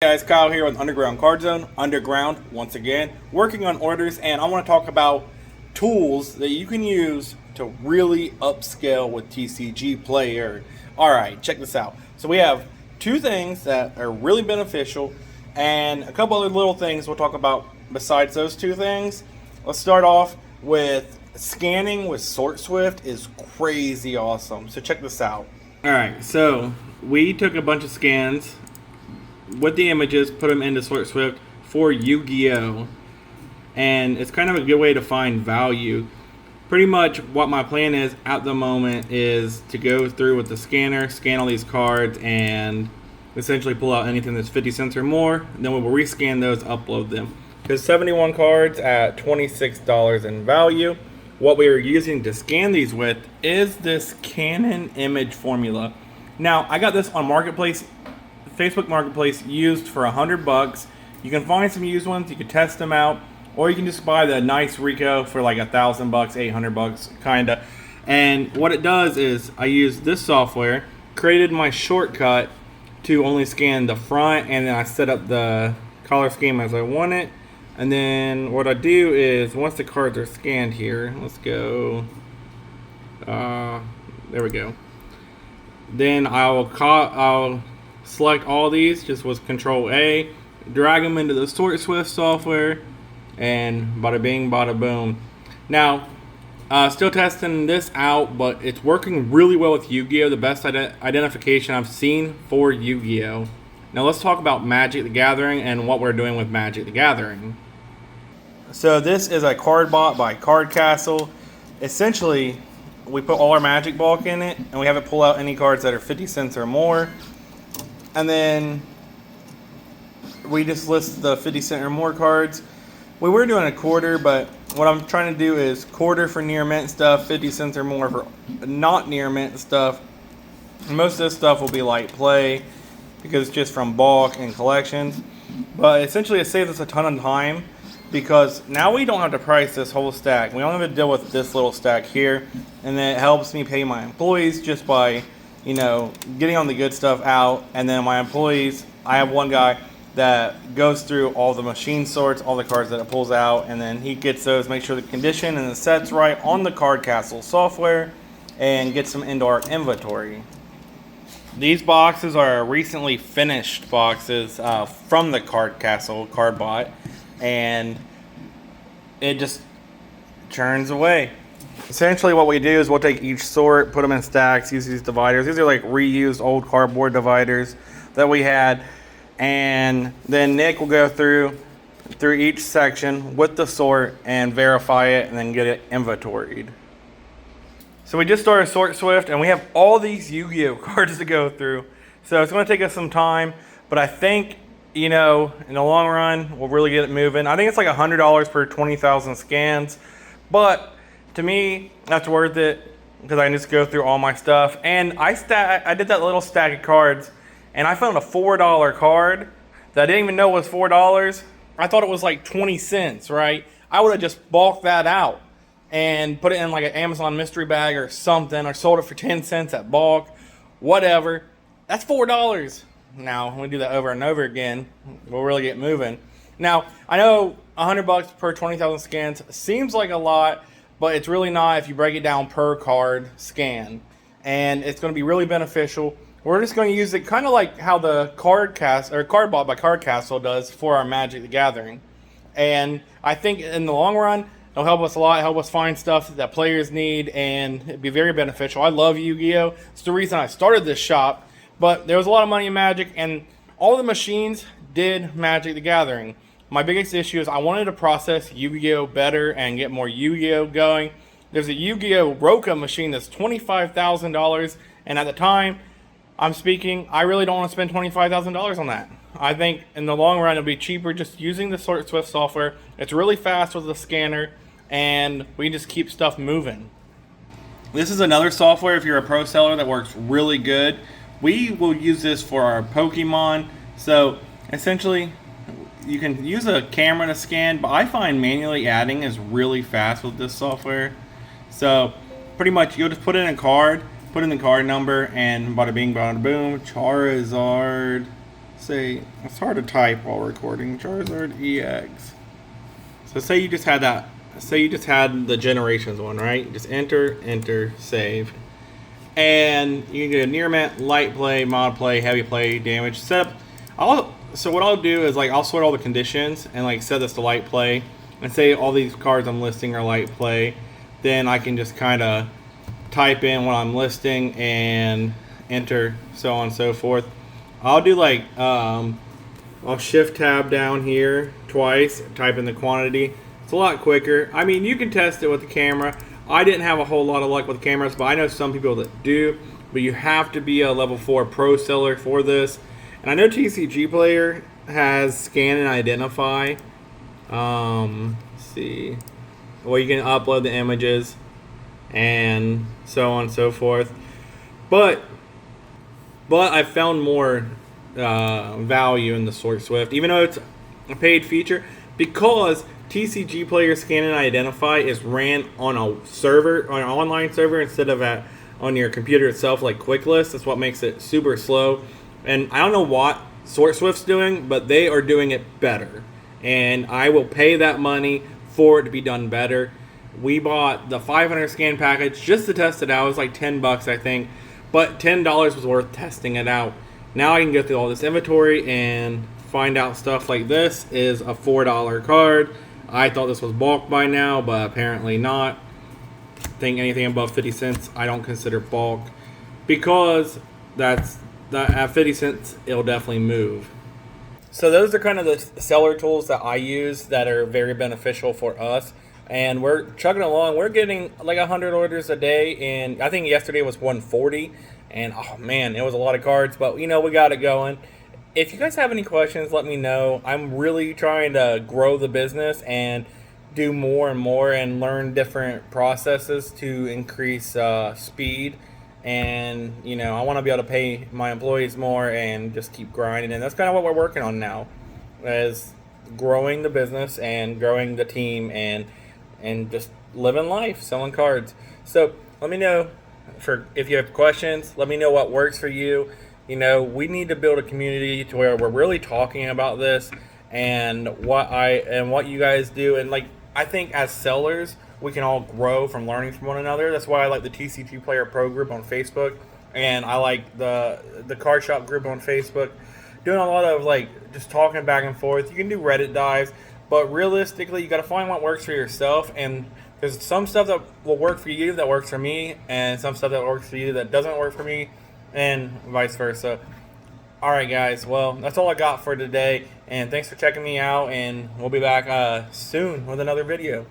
Hey guys, Kyle here with Underground Card Zone. Underground, once again, working on orders, and I want to talk about tools that you can use to really upscale with Tcgplayer. Alright, check this out. So we have two things that are really beneficial, and a couple other little things we'll talk about besides those two things. Let's start off with scanning with Sortswift is crazy awesome. So check this out. Alright, so we took a bunch of scans with the images, put them into Sortswift for Yu-Gi-Oh! And it's kind of a good way to find value. Pretty much what my plan is at the moment is to go through with the scanner, scan all these cards, and essentially pull out anything that's 50 cents or more. And then we will rescan those, upload them. There's 71 cards at $26 in value. What we are using to scan these with is this Canon image formula. Now, I got this on Marketplace, Facebook Marketplace, used for $100. You can find some used ones, you can test them out, or you can just buy the nice Rico for like $1,000, $800, kinda. And what it does is I use this software, created my shortcut to only scan the front, and then I set up the color scheme as I want it. And then what I do is once the cards are scanned here, let's go. There we go. Then I'll select all these just with Control A, drag them into the Sortswift software, and bada bing, bada boom. Now, still testing this out, but it's working really well with Yu-Gi-Oh! The best identification I've seen for Yu-Gi-Oh! Now let's talk about Magic the Gathering and what we're doing with Magic the Gathering. So this is a Cardbot by Card Castle. Essentially, we put all our Magic bulk in it, and we have it pull out any cards that are 50 cents or more. And then we just list the 50 cent or more cards. We were doing a quarter, but what I'm trying to do is quarter for near mint stuff, 50 cents or more for not near mint stuff. And most of this stuff will be light play because it's just from bulk and collections. But essentially it saves us a ton of time because now we don't have to price this whole stack. We only have to deal with this little stack here. And then it helps me pay my employees just by, you know, getting on the good stuff out. And then my employees, I have one guy that goes through all the machine sorts, all the cards that it pulls out, and then he gets those, make sure the condition and the set's right on the Card Castle software, and get some indoor inventory. These boxes are recently finished boxes from the Card Castle Cardbot, and it just churns away. Essentially what we do is we'll take each sort, put them in stacks, use these dividers. These are like reused old cardboard dividers that we had. And then Nick will go through each section with the sort and verify it and then get it inventoried. So we just started Sortswift and we have all these Yu-Gi-Oh cards to go through. So it's going to take us some time, but I think, you know, in the long run, we'll really get it moving. I think it's like $100 per 20,000 scans, but to me, that's worth it because I can just go through all my stuff. And I did that little stack of cards, and I found a $4 card that I didn't even know was $4. I thought it was like 20 cents, right? I would have just bulked that out and put it in like an Amazon mystery bag or something, or sold it for 10 cents at bulk, whatever. That's $4. Now, when we do that over and over again, we'll really get moving. Now, I know $100 per 20,000 scans seems like a lot, but it's really not if you break it down per card scan. And it's going to be really beneficial. We're just going to use it kind of like how the Cardbot by Card Castle does for our Magic the Gathering. And I think in the long run, it'll help us a lot, help us find stuff that players need, and it'd be very beneficial. I love Yu-Gi-Oh! It's the reason I started this shop, but there was a lot of money in Magic, and all the machines did Magic the Gathering. My biggest issue is I wanted to process Yu-Gi-Oh! Better and get more Yu-Gi-Oh! Going. There's a Yu-Gi-Oh! Roka machine that's $25,000, and at the time I'm speaking, I really don't want to spend $25,000 on that. I think in the long run it'll be cheaper just using the Sortswift software. It's really fast with the scanner, and we can just keep stuff moving. This is another software if you're a pro seller that works really good. We will use this for our Pokemon. So essentially, you can use a camera to scan, but I find manually adding is really fast with this software. So pretty much you'll just put in a card, put in the card number, and bada bing, bada boom, Charizard say, it's hard to type while recording. Charizard EX. So say you just had that. Say you just had the Generations one, right? Just enter, save. And you can do a near mint, light play, mod play, heavy play, damage. Set up. So what I'll do is like I'll sort all the conditions and like set this to light play. And say all these cards I'm listing are light play. Then I can just kind of type in what I'm listing and enter, so on and so forth. I'll do like I'll shift tab down here twice, type in the quantity. It's a lot quicker. I mean, you can test it with the camera. I didn't have a whole lot of luck with cameras, but I know some people that do. But you have to be a level 4 pro seller for this. And I know Tcgplayer has scan and identify. Let's see. Well, you can upload the images and so on and so forth. But I found more value in the Sortswift, even though it's a paid feature, because Tcgplayer Scan and Identify is ran on a server, on an online server, instead of on your computer itself, like Quicklist. That's what makes it super slow. And I don't know what Sortswift's doing, but they are doing it better. And I will pay that money for it to be done better. We bought the 500 scan package just to test it out. It was like $10, I think. But $10 was worth testing it out. Now I can go through all this inventory and find out stuff like this is a $4 card. I thought this was bulk by now, but apparently not. I think anything above 50 cents I don't consider bulk, because at 50 cents it'll definitely move. So those are kind of the seller tools that I use that are very beneficial for us. And we're chugging along. We're getting like 100 orders a day, and I think yesterday was 140. And oh man, it was a lot of cards, but you know, we got it going. If you guys have any questions, let me know. I'm really trying to grow the business and do more and more and learn different processes to increase speed. And you know, I want to be able to pay my employees more and just keep grinding. And that's kind of what we're working on now, is growing the business and growing the team and just living life, selling cards. So let me know if you have questions. Let me know what works for you. You know, we need to build a community to where we're really talking about this and what you guys do. And like, I think as sellers, we can all grow from learning from one another. That's why I like the Tcgplayer Pro group on Facebook, and I like the Card Shop group on Facebook. Doing a lot of like just talking back and forth. You can do Reddit dives, but realistically, you got to find what works for yourself. And there's some stuff that will work for you that works for me, and some stuff that works for you that doesn't work for me, and vice versa. All right, guys. Well, that's all I got for today, and thanks for checking me out. And we'll be back soon with another video.